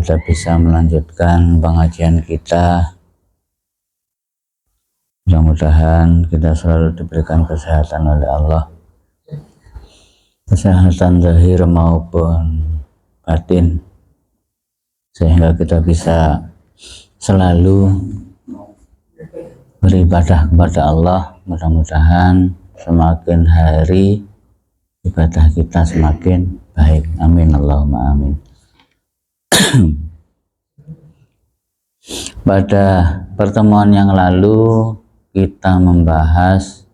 kita bisa melanjutkan pengajian kita. Mudah-mudahan kita selalu diberikan kesehatan oleh Allah, kesehatan zahir maupun batin, sehingga kita bisa selalu beribadah kepada Allah. Mudah-mudahan semakin hari ibadah kita semakin baik. Amin Allahumma amin. Pada pertemuan yang lalu kita membahas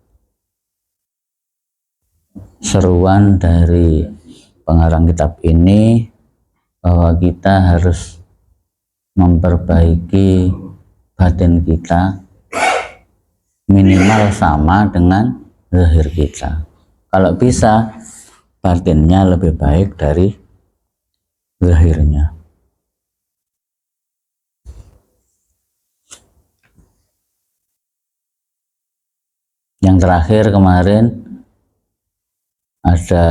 seruan dari pengarang kitab ini bahwa kita harus memperbaiki batin kita minimal sama dengan zahir kita. Kalau bisa batinnya lebih baik dari zahirnya. Yang terakhir kemarin ada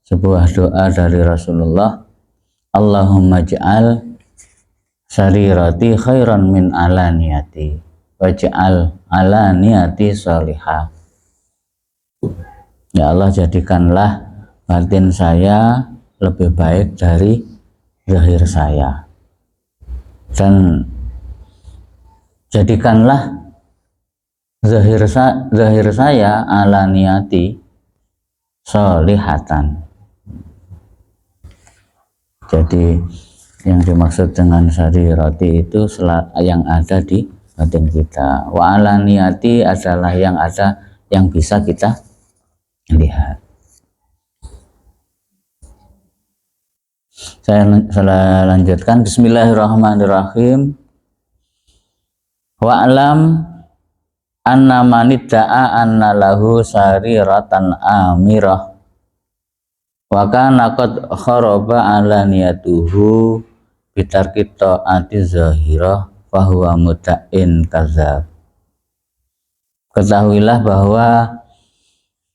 sebuah doa dari Rasulullah, Allahumma ja'al sarirati khairan min alaniyati waj'al alaniyati salihah. Ya Allah, jadikanlah batin saya lebih baik dari zahir saya, dan jadikanlah zahir saya alaniyati salihatan. Jadi yang dimaksud dengan sarirati itu yang ada di batin kita. Wa alaniyati adalah yang ada, yang bisa kita lihat. Saya lanjutkan. Bismillahirrahmanirrahim. Wa alam anna manidda'a anna lahu sariratan amirah wa kana qad kharaba alaniyatuhu bitarki ta'ati zahirah fahuwa muta'in kadzab. Ketahuilah bahwa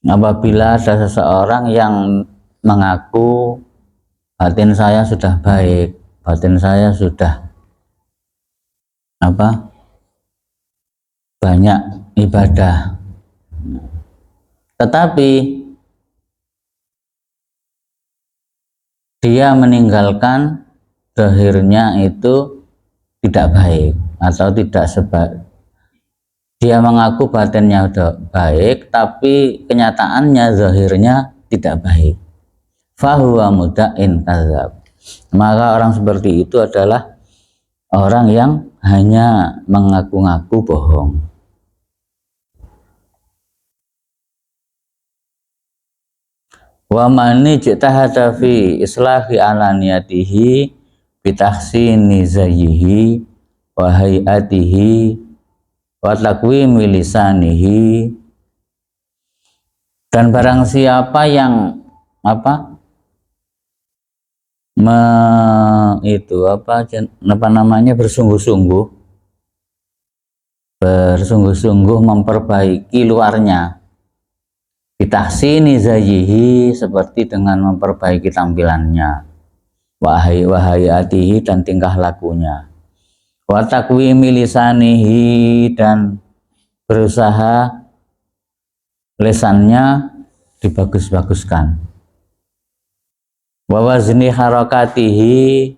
apabila ada seseorang yang mengaku batin saya sudah baik, batin saya sudah banyak ibadah, tetapi dia meninggalkan zahirnya itu tidak baik atau tidak dia mengaku batinnya udah baik tapi kenyataannya zahirnya tidak baik, fahuwa muda'in kadzab. Maka orang seperti itu adalah orang yang hanya mengaku-ngaku bohong. Wa man ijtahada fi islahi alaniyatihi bitahsini zayyihi wa hayatihi wa taqwimi lisanihi, dan barang siapa yang bersungguh-sungguh memperbaiki luarnya, bitahsini zayyihi seperti dengan memperbaiki tampilannya, wahayatihi dan tingkah lakunya, wa taqwimi lisanihi dan berusaha lisannya dibagus-baguskan, wa wazni harakatihi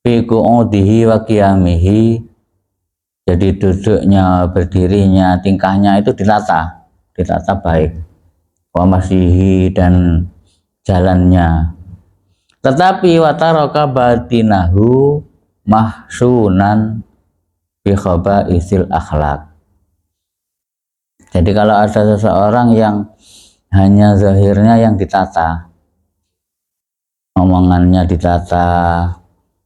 fi qu'udihi wa qiyamihi, jadi duduknya, berdirinya, tingkahnya itu ditata baik, wa masyihi dan jalannya. Tetapi wataraka batinahu mahsunan bi khabaisil akhlak. Jadi kalau ada seseorang yang hanya zahirnya yang ditata, omongannya ditata,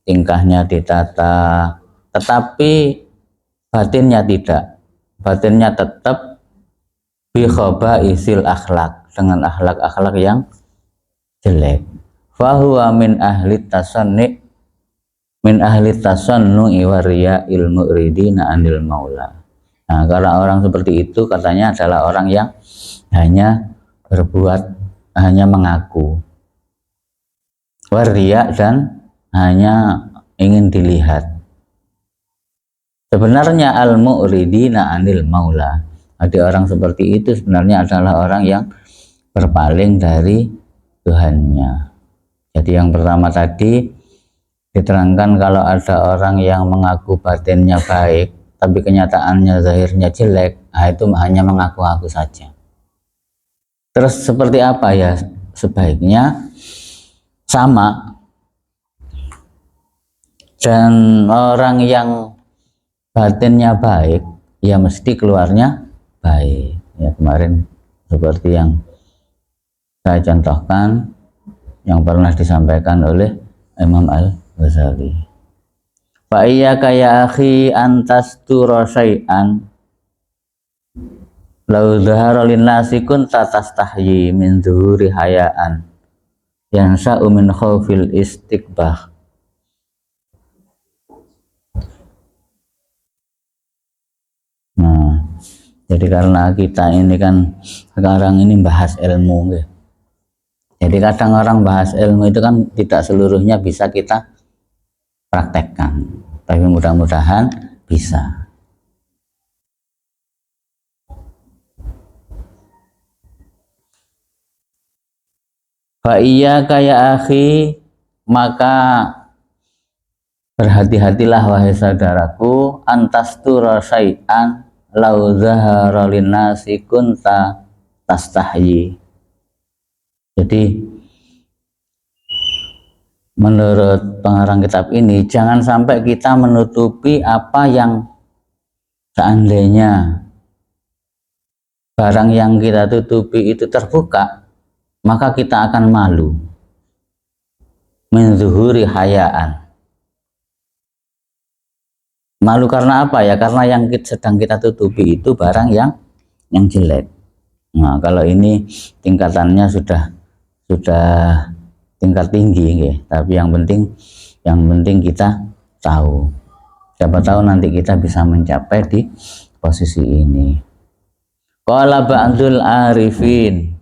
tingkahnya ditata, tetapi batinnya tidak, batinnya tetap bi khabaisil akhlak, dengan akhlak-akhlak yang jelek, fahuwa min ahli tasannu'i wa riya'il mu'ridina anil maula. Nah, kalau orang seperti itu katanya adalah orang yang hanya mengaku, waria dan hanya ingin dilihat. Sebenarnya al-mu'ridina anil maula, ada orang seperti itu sebenarnya adalah orang yang berpaling dari Tuhannya. Jadi yang pertama tadi diterangkan kalau ada orang yang mengaku batinnya baik tapi kenyataannya zahirnya jelek, nah itu hanya mengaku-ngaku saja. Terus seperti apa ya sebaiknya? Sama, dan orang yang batinnya baik ya mesti keluarnya baik ya. Kemarin seperti yang saya contohkan yang pernah disampaikan oleh Imam Al-Ghazali, fa iyyaka ya akhi antastura syai'an law dhahara linnasi kunta tastahyi min zuhuri hayaan yansa'u min khaufil istiqbah. Nah, jadi karena kita ini kan sekarang ini bahas ilmu, gitu. Jadi kadang orang bahas ilmu itu kan tidak seluruhnya bisa kita praktekkan, tapi mudah-mudahan bisa. Fa iyyaka ya akhi, maka berhati-hatilah wahai saudaraku, antastura syai'an lau zahara linnasi kunta tastahyi. Jadi menurut pengarang kitab ini, jangan sampai kita menutupi apa yang seandainya barang yang kita tutupi itu terbuka, maka kita akan malu. Min zuhuri hayaan. Malu karena apa ya? Karena yang sedang kita tutupi itu barang yang jelek. Nah, kalau ini tingkatannya sudah tingkat tinggi, ya. Tapi yang penting kita tahu. Siapa tahu nanti kita bisa mencapai di posisi ini. Qala ba'dul arifin,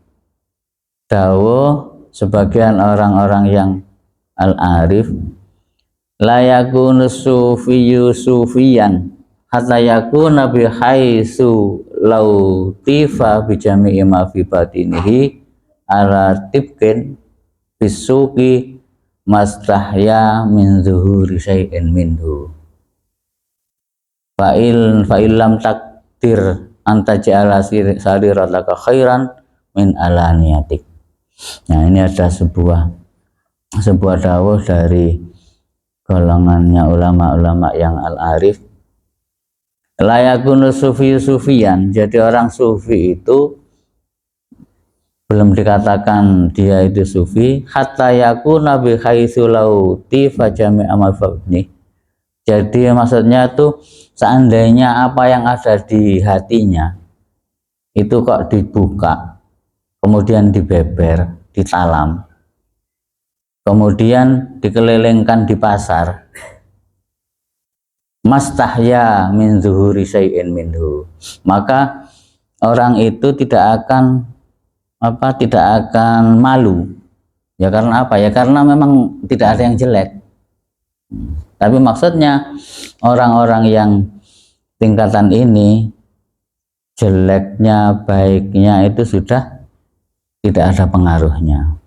dawuh sebagian orang-orang yang al-arif, la yakunu sufiyyu sufiyan hatta yakuna bi haitsu law tifa bi jami'i ma fi batinihi ala tibkin bisuki mastahya min zuhuri syai'in minhu fa'il lam takdir anta ja'ala sarirataka khairan min alaniyatik. Nah, ini ada sebuah dawuh dari golongannya ulama-ulama yang al-arif, la yakunu sufiyan, jadi orang sufi itu belum dikatakan dia itu sufi hatta yakuna bi haitsu lauti fajami amal fabni. Jadi maksudnya tuh seandainya apa yang ada di hatinya itu kok dibuka, kemudian dibeber, ditalam, kemudian dikelilingkan di pasar, mastahya min zuhuri syai'in minhu, maka orang itu tidak akan malu. Ya karena apa? Ya karena memang tidak ada yang jelek. Tapi maksudnya orang-orang yang tingkatan ini jeleknya baiknya itu sudah tidak ada pengaruhnya.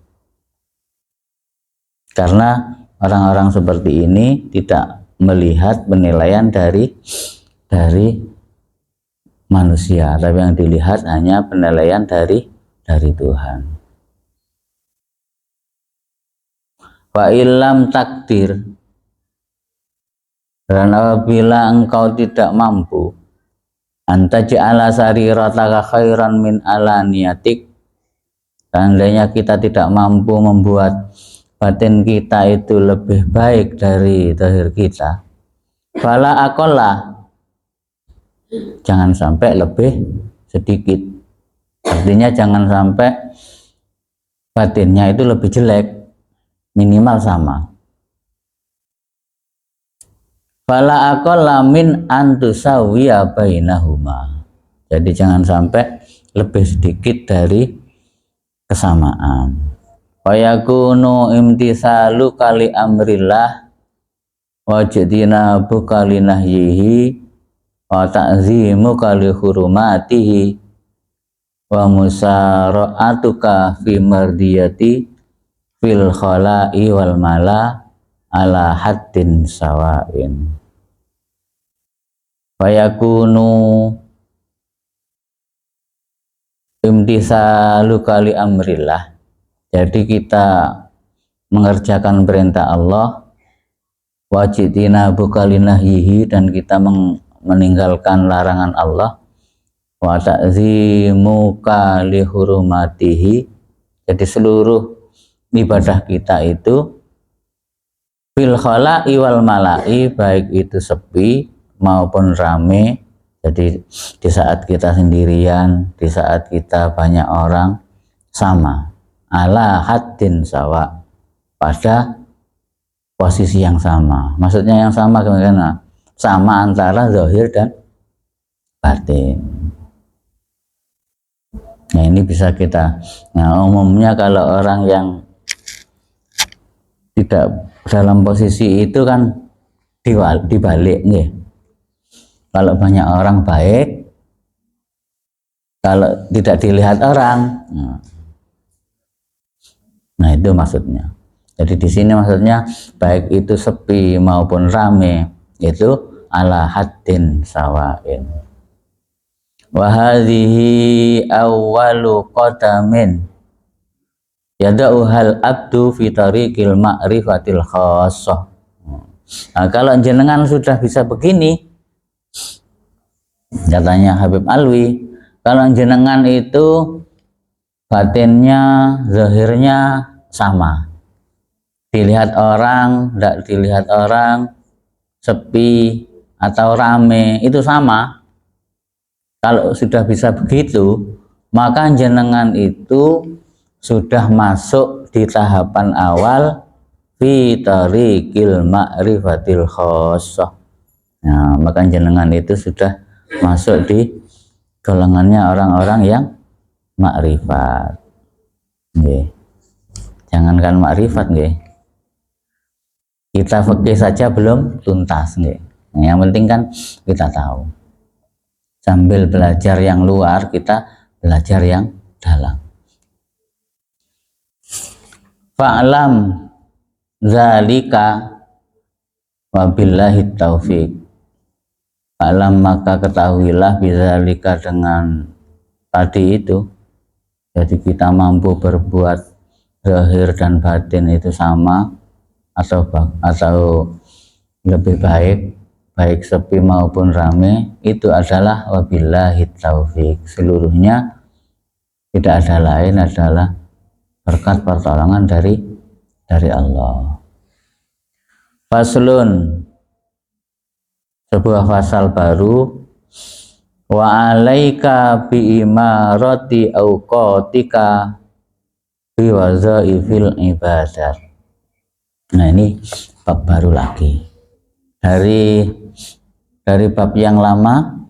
Karena orang-orang seperti ini tidak melihat penilaian dari manusia, tapi yang dilihat hanya penilaian dari Tuhan. Wa illam takdir, dan apabila engkau tidak mampu anta ja'ala sarirataka khairan min alaniyatik, seandainya kita tidak mampu membuat batin kita itu lebih baik dari zahir kita, fala aqalla, jangan sampai lebih sedikit. Artinya jangan sampai batinnya itu lebih jelek, minimal sama. Fala aqalla min antusawiya bainahuma, jadi jangan sampai lebih sedikit dari kesamaan. wa yakunu imtisalu kali amrillah wa jadinabu kali nahyihi wa ta'zimu kali hurumatihi wa musara'atuka fi mardiyati fil khala'i wal mala ala haddin sawa'in. Wa yakunu imtisalu kali amrillah, jadi kita mengerjakan perintah Allah, wajidina bukali nahyihi, dan kita meninggalkan larangan Allah, wa ta'zimuka li hurumatihi, jadi seluruh ibadah kita itu fil khala'i wal mala'i, baik itu sepi maupun rame, jadi di saat kita sendirian, di saat kita banyak orang, sama, ala haddin sawa, pada posisi yang sama. Maksudnya yang sama gimana? Sama antara zahir dan batin. Nah ini bisa kita, nah umumnya kalau orang yang tidak dalam posisi itu kan dibalik nih. Kalau banyak orang baik, kalau tidak dilihat orang, nah itu maksudnya. Jadi di sini maksudnya baik itu sepi maupun rame itu ala haddin sawa'in. Wa hadhihi awwalu qadamin yada'uhal abdu fi tariqil ma'rifatil khassah. Nah, kalau jenengan sudah bisa begini, katanya Habib Alwi, kalau jenengan itu batinnya, zahirnya sama, dilihat orang, tidak dilihat orang, sepi atau rame, itu sama. Kalau sudah bisa begitu, maka jenengan itu sudah masuk di tahapan awal fi tariqil ma'rifatil khassah. Nah, maka jenengan itu sudah masuk di golongannya orang-orang yang makrifat. Nggih. Jangankan makrifat nggih. Kita fikih saja belum tuntas nggih. Nah, yang penting kan kita tahu. Sambil belajar yang luar, kita belajar yang dalam. Fa'lam zalika wabillahi taufiq. Alam, maka ketahuilah bizalika, dengan tadi itu, jadi kita mampu berbuat zahir dan batin itu sama atau lebih baik, baik sepi maupun rame, itu adalah wabillahi taufik, seluruhnya tidak ada lain adalah berkat pertolongan dari Allah. Faslun, sebuah pasal baru, wa alaika bi imarati auqatika bi wazaifil ibadat. Nah ini bab baru lagi dari bab yang lama.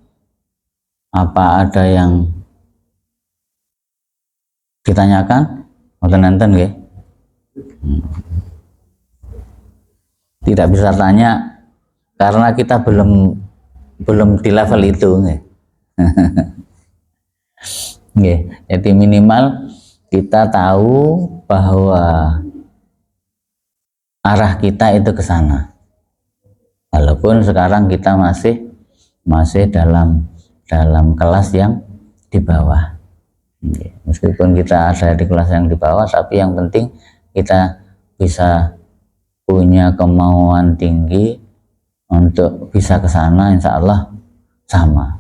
Apa ada yang ditanyakan? Nonton nggih? Tidak bisa tanya karena kita belum di level itu nggih. Nggih, jadi minimal kita tahu bahwa arah kita itu ke sana. Walaupun sekarang kita masih dalam kelas yang di bawah. Nggih. Meskipun kita ada di kelas yang di bawah, tapi yang penting kita bisa punya kemauan tinggi untuk bisa ke sana, insya Allah sama.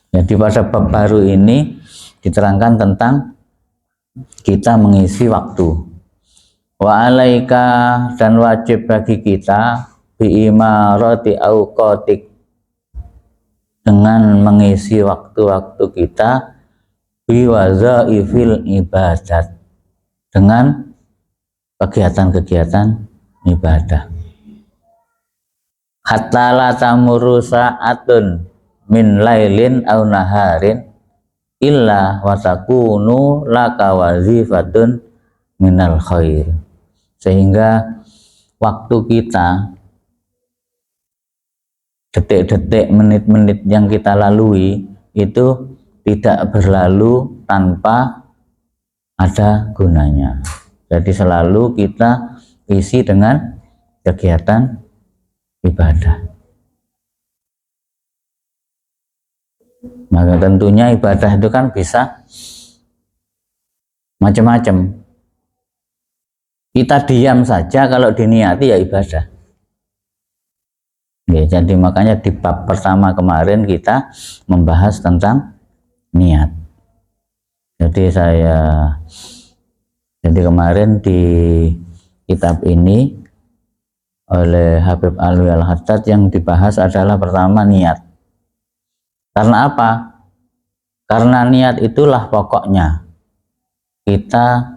Jadi pada bab baru ini diterangkan tentang kita mengisi waktu. Wa alaika, dan wajib bagi kita bi imarati auqatik, dengan mengisi waktu-waktu kita bi wazaifil ibadat, dengan kegiatan-kegiatan ibadah. Hatta la tamurru sa'atun min lailin aw naharin illa wa takunu laka wazifatun minal khair, sehingga waktu kita, detik-detik, menit-menit yang kita lalui itu tidak berlalu tanpa ada gunanya. Jadi selalu kita isi dengan kegiatan ibadah. Maka tentunya ibadah itu kan bisa macam-macam. Kita diam saja kalau diniati ya ibadah. Ya, jadi makanya di bab pertama kemarin kita membahas tentang niat. Jadi kemarin di kitab ini oleh Habib Alwi Al-Haddad yang dibahas adalah pertama niat. Karena apa? Karena niat itulah pokoknya. Kita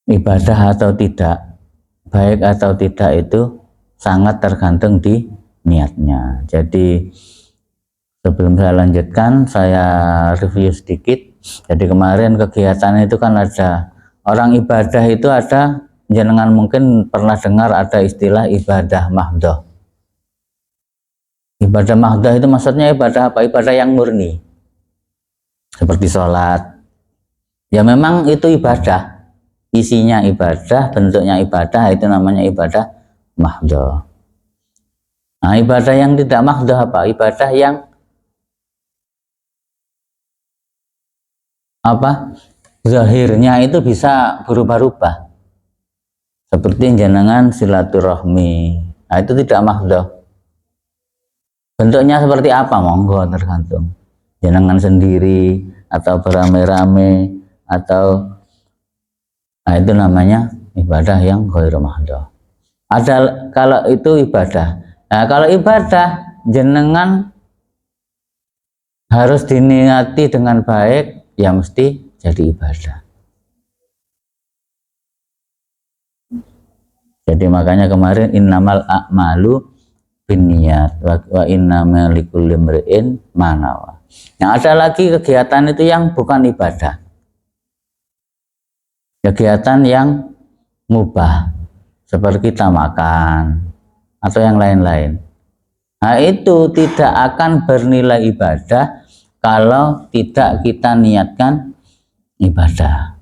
ibadah atau tidak, baik atau tidak itu sangat tergantung di niatnya. Jadi sebelum saya lanjutkan, saya review sedikit. Jadi kemarin kegiatan itu kan ada orang ibadah itu ada, jenengan mungkin pernah dengar ada istilah ibadah mahdhah. Ibadah mahdhah itu maksudnya ibadah apa? Ibadah yang murni. Seperti sholat. Ya memang itu ibadah. Isinya ibadah, bentuknya ibadah, itu namanya ibadah mahdhah. Nah, ibadah yang tidak mahdhah apa? Ibadah yang zahirnya itu bisa berubah-ubah, seperti jenengan silaturahmi. Nah, itu tidak mahdhah. Bentuknya seperti apa? Monggo tergantung jenengan sendiri atau beramai-ramai atau itu namanya ibadah yang ghairu mahdhah. Ada kalau itu ibadah. Nah, kalau ibadah jenengan harus diniati dengan baik, ya mesti jadi ibadah. Jadi makanya kemarin innamal a'malu binniyat wa innamal likulli imri'in ma nawa. Nah, ada lagi kegiatan itu yang bukan ibadah. Kegiatan yang mubah, seperti kita makan atau yang lain-lain. Nah, itu tidak akan bernilai ibadah kalau tidak kita niatkan ibadah.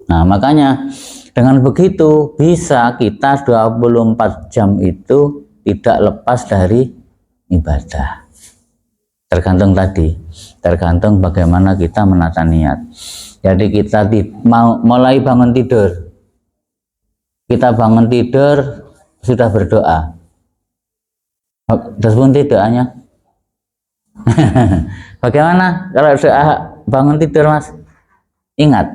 Nah, makanya dengan begitu bisa kita 24 jam itu tidak lepas dari ibadah. Tergantung bagaimana kita menata niat. Jadi kita mau mulai bangun tidur, kita bangun tidur sudah berdoa. Terus pun doanya bagaimana kalau doa bangun tidur, Mas? Ingat,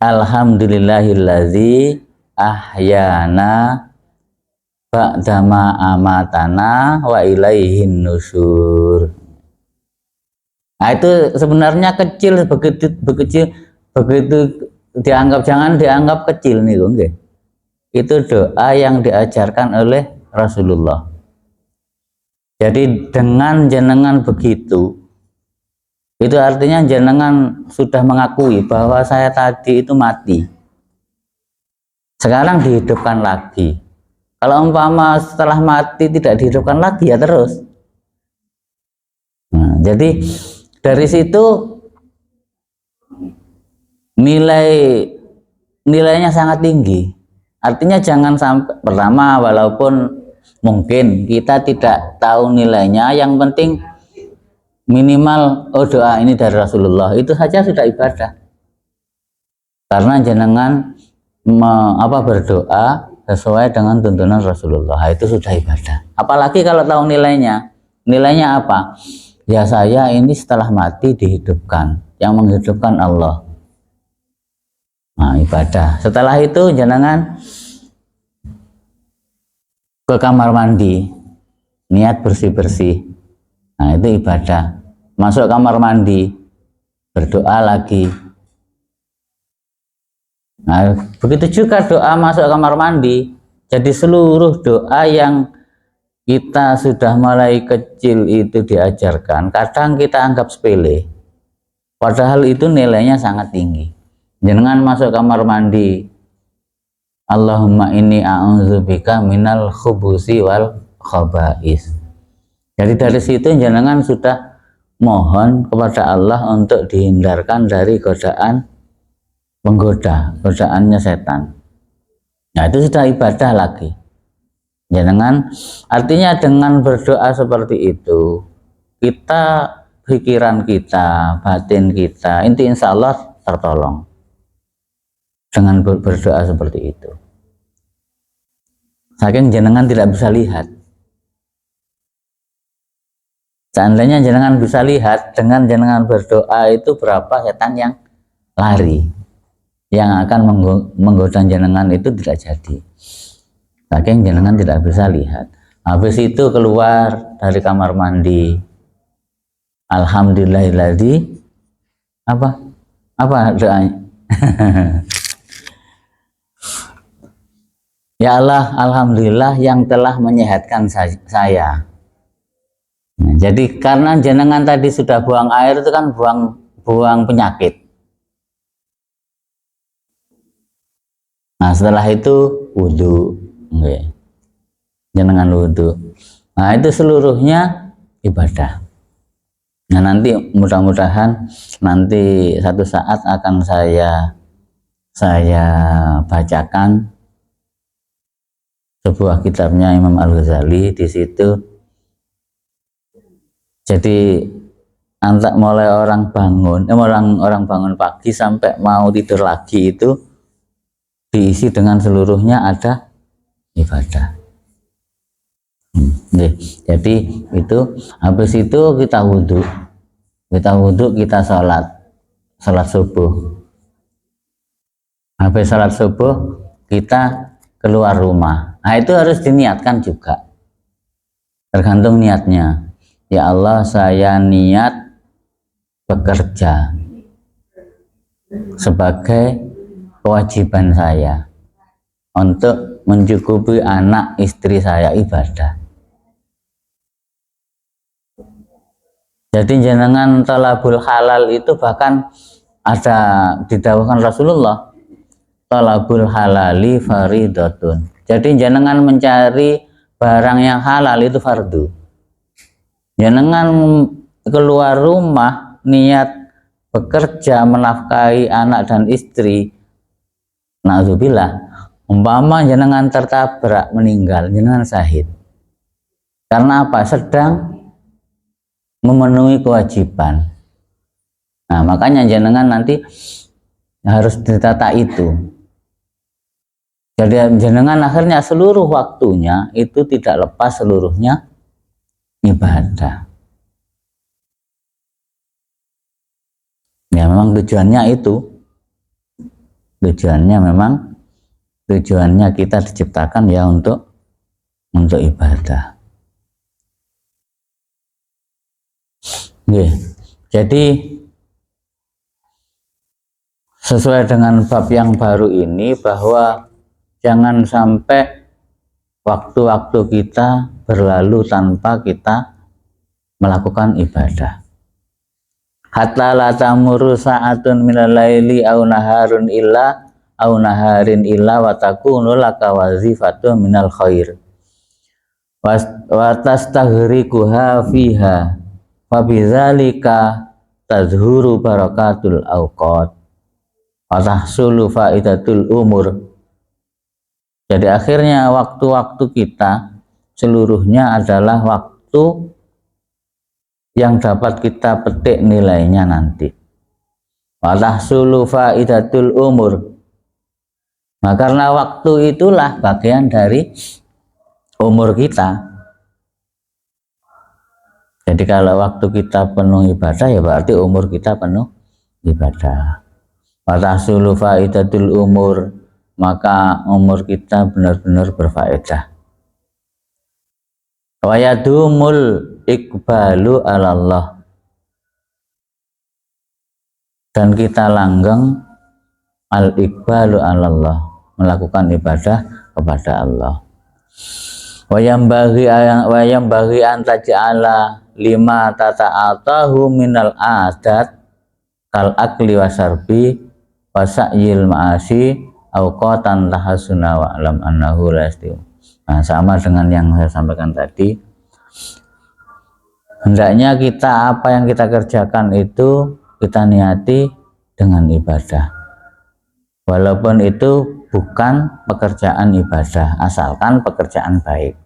alhamdulillahillazi ahyana ba'dama amatana wa ilaihin nusyur. Nah, itu sebenarnya kecil, begitu dianggap, jangan dianggap kecil nih, okay? Itu doa yang diajarkan oleh Rasulullah. Jadi dengan jenengan begitu, itu artinya jenengan sudah mengakui bahwa saya tadi itu mati, sekarang dihidupkan lagi. Kalau umpama setelah mati tidak dihidupkan lagi, ya terus. Nah, jadi dari situ nilainya sangat tinggi. Artinya jangan sampai, pertama, walaupun mungkin kita tidak tahu nilainya, yang penting minimal doa ini dari Rasulullah, itu saja sudah ibadah. Karena jenengan berdoa sesuai dengan tuntunan Rasulullah, itu sudah ibadah. Apalagi kalau tahu nilainya. Nilainya apa? Ya saya ini setelah mati dihidupkan, yang menghidupkan Allah. Nah, ibadah. Setelah itu jenengan ke kamar mandi, niat bersih-bersih. Nah, itu ibadah. Masuk kamar mandi, berdoa lagi. Nah, begitu juga doa masuk kamar mandi. Jadi seluruh doa yang kita sudah mulai kecil itu diajarkan, kadang kita anggap sepele, padahal itu nilainya sangat tinggi. Jangan masuk kamar mandi, Allahumma inni a'udzubika minal khubusi wal khaba'is. Jadi dari situ jenengan sudah mohon kepada Allah untuk dihindarkan dari godaan godaannya setan. Nah, itu sudah ibadah lagi. Jangan, artinya dengan berdoa seperti itu, kita, pikiran kita, batin kita, inti insya Allah tertolong dengan berdoa seperti itu. Saking jenengan tidak bisa lihat. Seandainya jenengan bisa lihat, dengan jenengan berdoa itu berapa setan yang lari, yang akan menggoda jenengan itu tidak jadi. Saking jenengan tidak bisa lihat. Habis itu keluar dari kamar mandi, alhamdulillahilladzi apa doanya? Ya Allah, alhamdulillah yang telah menyehatkan saya. Nah, jadi karena jenengan tadi sudah buang air itu kan buang penyakit. Nah, setelah itu wudhu. Okay. Jenengan wudhu. Nah, itu seluruhnya ibadah. Nah, nanti mudah-mudahan nanti satu saat akan saya bacakan sebuah kitabnya Imam Al-Ghazali. Di situ jadi antar mulai orang bangun pagi sampai mau tidur lagi itu diisi dengan seluruhnya ada ibadah. Jadi itu habis itu kita wudhu, kita sholat subuh. Habis sholat subuh kita keluar rumah. Nah, itu harus diniatkan juga, tergantung niatnya. Ya Allah, saya niat bekerja sebagai kewajiban saya untuk mencukupi anak istri saya, ibadah. Jadi jenengan talabul halal itu bahkan ada didawuhkan Rasulullah, talabul halali faridatun. Jadi jenengan mencari barang yang halal itu fardu. Jenengan keluar rumah niat bekerja menafkahi anak dan istri, na'udzubillah, umpama jenengan tertabrak meninggal, jenengan syahid. Karena apa? Sedang memenuhi kewajiban. Nah, makanya jenengan nanti harus ditata itu. Jadi jenengan akhirnya seluruh waktunya itu tidak lepas seluruhnya ibadah. Ya memang tujuannya itu. Tujuannya kita diciptakan ya untuk ibadah. Jadi sesuai dengan bab yang baru ini, bahwa jangan sampai waktu-waktu kita berlalu tanpa kita melakukan ibadah. Hatta la tamuru sa'atun minal laili aw naharin illa wa takunu laka wazifatun minal khair wa tastaghriquha fiha fa bidzalika tazhuru barakatul awqat wa tahsulu faidatul umur. Jadi akhirnya waktu-waktu kita seluruhnya adalah waktu yang dapat kita petik nilainya nanti. Wa tahsulu faidatul umur. Nah, karena waktu itulah bagian dari umur kita. Jadi kalau waktu kita penuh ibadah, ya berarti umur kita penuh ibadah. Wa tahsulu faidatul umur, maka umur kita benar-benar berfaedah. Wa yadumul iqbalu alallah, dan kita langgeng al-iqbalu alallah, melakukan ibadah kepada Allah. Wayam bagi antaja'ala lima tata'atahu minal adat kal akli wasarbi wasa'yil ma'asi awqatan tahasuna wa alam annahu la yastiw. Nah, sama dengan yang saya sampaikan tadi, hendaknya kita apa yang kita kerjakan itu kita niati dengan ibadah, walaupun itu bukan pekerjaan ibadah, asalkan pekerjaan baik.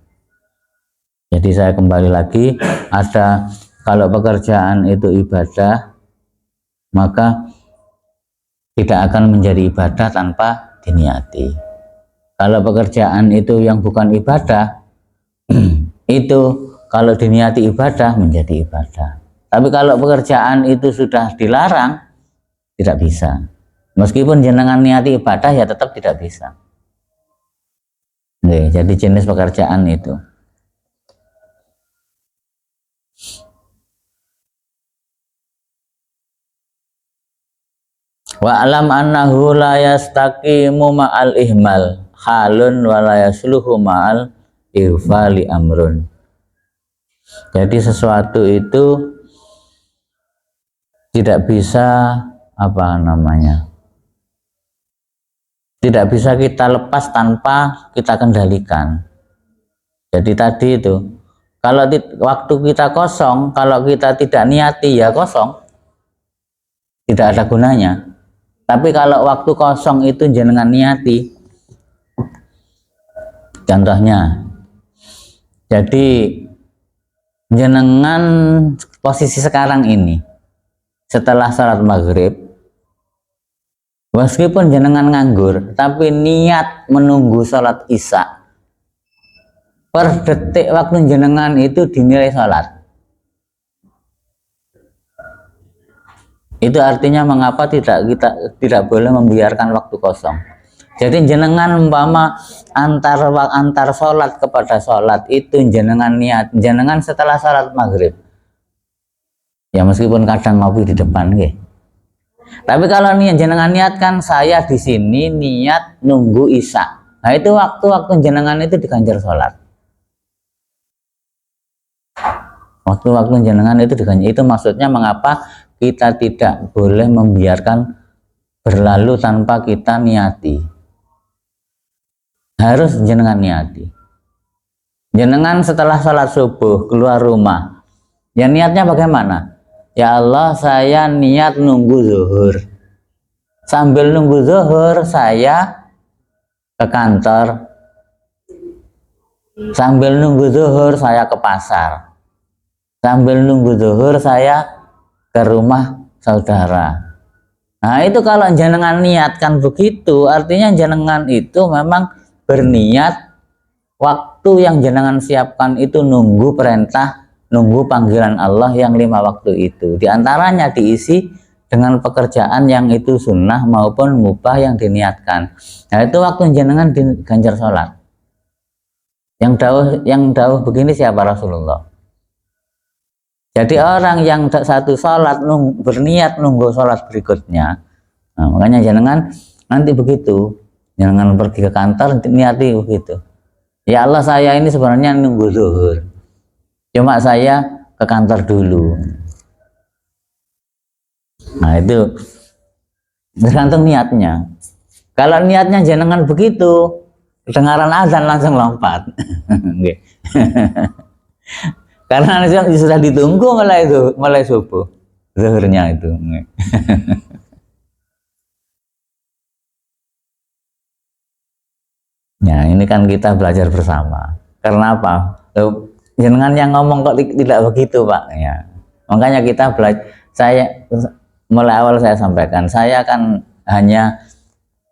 Jadi saya kembali lagi, ada kalau pekerjaan itu ibadah, maka tidak akan menjadi ibadah tanpa diniati. Kalau pekerjaan itu yang bukan ibadah, itu kalau diniati ibadah menjadi ibadah. Tapi kalau pekerjaan itu sudah dilarang, tidak bisa. Meskipun jenengan niati ibadah ya tetap tidak bisa. Oke, jadi jenis pekerjaan itu. Wa alam annahu la yastaqimu ma'al ihmal halun wa la yasluhu ma'al irfali amrun. Jadi sesuatu itu tidak bisa tidak bisa kita lepas tanpa kita kendalikan. Jadi tadi itu, kalau waktu kita kosong, kalau kita tidak niati ya kosong, tidak ada gunanya. Tapi kalau waktu kosong itu jenengan niati, contohnya, jadi jenengan posisi sekarang ini, setelah sholat maghrib, meskipun jenengan nganggur, tapi niat menunggu sholat isya, per detik waktu jenengan itu dinilai sholat. Itu artinya mengapa kita tidak boleh membiarkan waktu kosong. Jadi jenengan umpama antar sholat kepada sholat itu jenengan niat, jenengan setelah sholat maghrib. Ya meskipun kadang ngopi di depan, gitu. Tapi kalau niat jenengan niatkan saya di sini niat nunggu isya, nah itu waktu jenengan itu diganjar sholat. Waktu jenengan itu diganjar. Itu maksudnya mengapa kita tidak boleh membiarkan berlalu tanpa kita niati. Harus jenengan niati. Jenengan setelah sholat subuh keluar rumah, ya niatnya bagaimana? Ya Allah, saya niat nunggu zuhur. Sambil nunggu zuhur saya ke kantor. Sambil nunggu zuhur saya ke pasar. Sambil nunggu zuhur saya ke rumah saudara. Nah itu kalau jenengan niatkan begitu, artinya jenengan itu memang berniat waktu yang jenengan siapkan itu nunggu perintah, nunggu panggilan Allah yang 5 waktu itu. Di antaranya diisi dengan pekerjaan yang itu sunnah maupun mubah yang diniatkan. Nah itu waktu jenengan diganjar sholat. Yang dawuh begini siapa? Rasulullah. Jadi orang yang satu sholat berniat nunggu sholat berikutnya, nah, makanya jenengan nanti begitu, jangan pergi ke kantor niati begitu. Ya Allah, saya ini sebenarnya nunggu zuhur, cuma saya ke kantor dulu. Nah itu tergantung niatnya. Kalau niatnya jenengan begitu, kedengaran azan langsung lompat. Karena sudah ditunggu mulai subuh zuhurnya itu. Ya ini kan kita belajar bersama. Karena apa? Jenengan yang ngomong kok tidak begitu Pak. Ya makanya kita belajar. Saya mulai awal saya sampaikan, saya kan hanya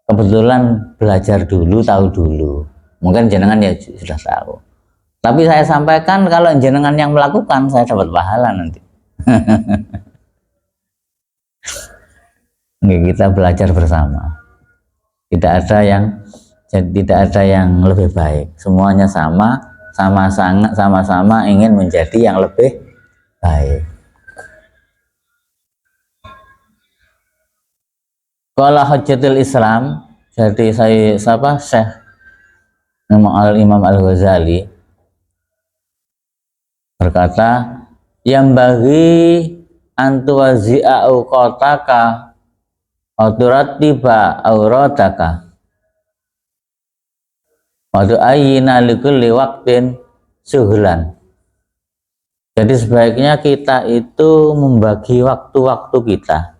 kebetulan belajar dulu, tahu dulu. Mungkin jenengan ya sudah tahu. Tapi saya sampaikan kalau jenengan yang melakukan, saya dapat pahala nanti. Kita belajar bersama. Tidak ada yang lebih baik. Semuanya sama-sama ingin menjadi yang lebih baik. Qala Hujjatul Islam, jadi Syekh Imam Al-Ghazali berkata, yang bagi antuwazi'a uqotaka auturatiba aurataka waktu ayina likulli waktin suhulan. Jadi sebaiknya kita itu membagi waktu-waktu kita,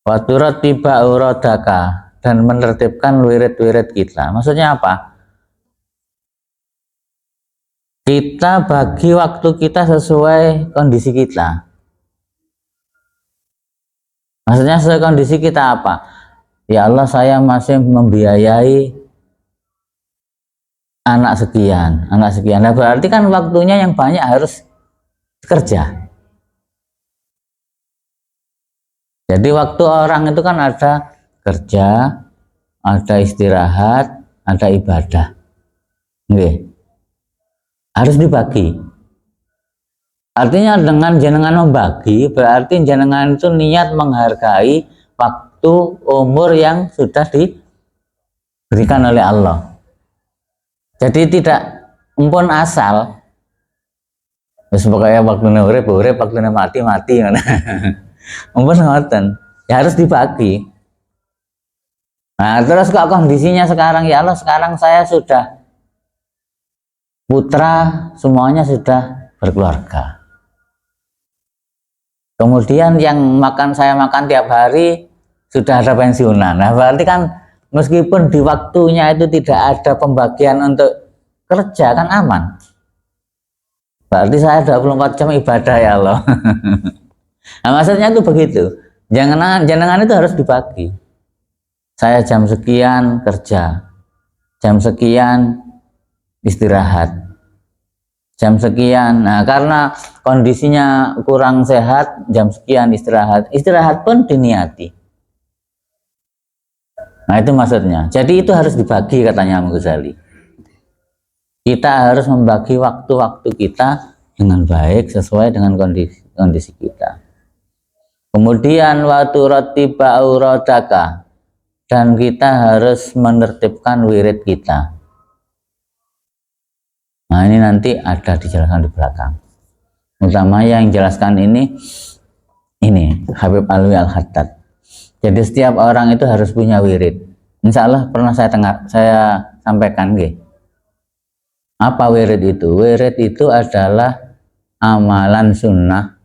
auturatiba aurataka, dan menertibkan wirid-wirid kita. Maksudnya apa? Kita bagi waktu kita sesuai kondisi kita. Maksudnya sesuai kondisi kita apa? Ya Allah, saya masih membiayai anak sekian. Nah, berarti kan waktunya yang banyak harus kerja. Jadi waktu orang itu kan ada kerja, ada istirahat, ada ibadah. Oke. Harus dibagi. Artinya dengan jenengan membagi, berarti jenengan itu niat menghargai waktu umur yang sudah diberikan oleh Allah. Jadi tidak empun asal. Wis pokoke waktune urip, waktune mati. Empun ngoten. Ya harus dibagi. Nah, terus kok kondisinya sekarang, ya Allah, sekarang saya sudah putra, semuanya sudah berkeluarga. Kemudian yang saya makan tiap hari sudah ada pensiunan. Nah, berarti kan meskipun di waktunya itu tidak ada pembagian untuk kerja, kan aman. Berarti saya 24 jam ibadah, ya Allah. Nah, maksudnya itu begitu. Jangan itu harus dibagi. Saya jam sekian kerja, jam sekian istirahat, jam sekian. Nah, karena kondisinya kurang sehat, jam sekian istirahat pun diniati. Nah, itu maksudnya. Jadi itu harus dibagi, katanya Imam Ghazali. Kita harus membagi waktu-waktu kita dengan baik sesuai dengan kondisi kita. Kemudian waktu ratiba auradaka, dan kita harus menertibkan wirid kita. Nah, ini nanti ada dijelaskan di belakang. Utama yang jelaskan ini Habib Alwi Al-Haddad. Jadi setiap orang itu harus punya wirid. Insya Allah pernah saya sampaikan nggih. Apa wirid itu? Wirid itu adalah amalan sunnah,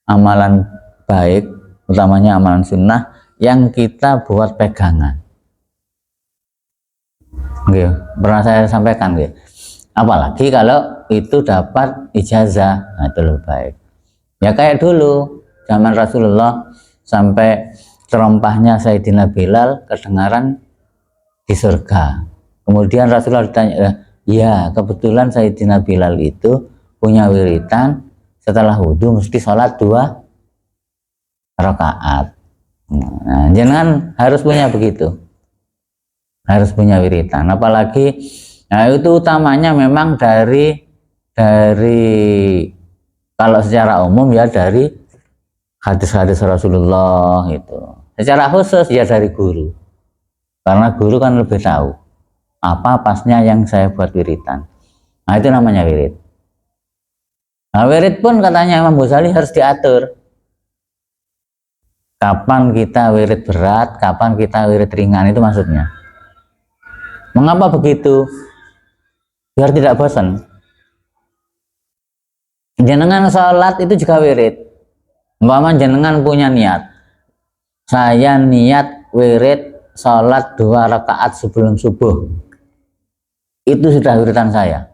amalan baik, utamanya amalan sunnah yang kita buat pegangan. Nggih, pernah saya sampaikan nggih. Apalagi kalau itu dapat ijazah, nah itu lebih baik. Ya kayak dulu zaman Rasulullah sampai terompahnya Sayyidina Bilal kedengaran di surga. Kemudian Rasulullah ditanya, ya kebetulan Sayyidina Bilal itu punya wiritan setelah wudhu mesti sholat 2 rakaat. Nah, jangan harus punya begitu, harus punya wiritan. Apalagi, nah itu utamanya memang dari kalau secara umum ya dari hadis-hadis Rasulullah itu. Secara khusus ya dari guru, karena guru kan lebih tahu apa pasnya yang saya buat wiritan. Nah itu namanya wirid. Nah wirid pun katanya Imam Ghazali harus diatur. Kapan kita wirid berat, kapan kita wirid ringan, itu maksudnya. Mengapa begitu? Biar tidak bosan. Jenengan sholat itu juga wirid. Umpama jenengan punya niat, saya niat wirid sholat 2 rakaat sebelum subuh. Itu sudah wiridan saya.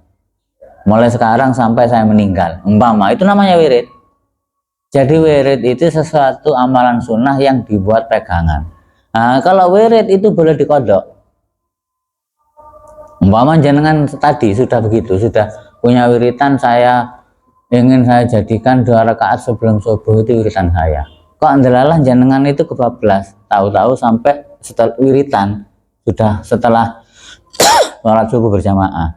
Mulai sekarang sampai saya meninggal. Umpama itu namanya wirid. Jadi wirid itu sesuatu amalan sunnah yang dibuat pegangan. Nah, kalau wirid itu boleh dikodok. Umpama jenengan tadi sudah begitu, sudah punya wiritan, saya ingin saya jadikan 2 rakaat sebelum subuh itu wiritan saya. Kok andalalah jenengan itu kebablas, tahu-tahu sampai setelah wiritan sudah setelah sholat subuh berjamaah.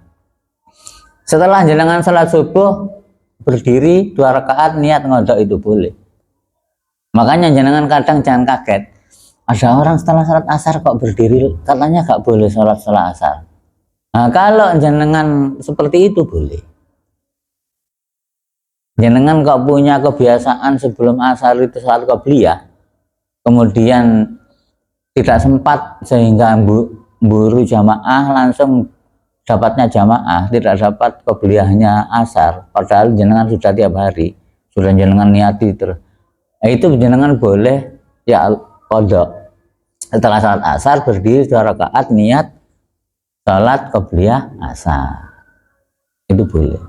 Setelah jenengan sholat subuh berdiri 2 rakaat niat ngodok itu boleh. Makanya jenengan kadang jangan kaget, ada orang setelah sholat asar kok berdiri, katanya gak boleh sholat asar. Nah kalau jenengan seperti itu boleh. jenengan kok punya kebiasaan sebelum asar itu salat qobliyah, kemudian tidak sempat sehingga buru jamaah langsung dapatnya jamaah, tidak dapat qobliyahnya asar, padahal jenengan sudah tiap hari, sudah jenengan niati terus. Itu jenengan boleh ya qadha. Setelah salat asar berdiri 2 rakaat niat salat qobliyah asar. Itu boleh.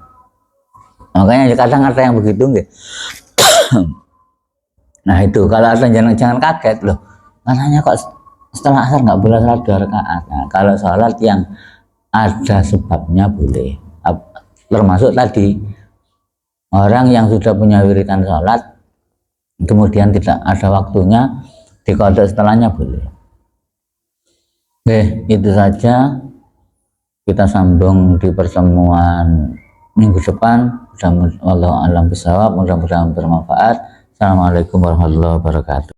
Makanya kadang ada yang begitu nggih. Nah itu kalau ada jangan kaget loh, katanya kok setelah asar nggak boleh salat 2 rakaat. Nah, kalau salat yang ada sebabnya boleh, termasuk tadi orang yang sudah punya wiridan salat kemudian tidak ada waktunya diqadha setelahnya boleh. Oke, itu saja, kita sambung di pertemuan minggu depan. Wallahu a'lam bishawab, mudah-mudahan bermanfaat. Assalamualaikum warahmatullahi wabarakatuh.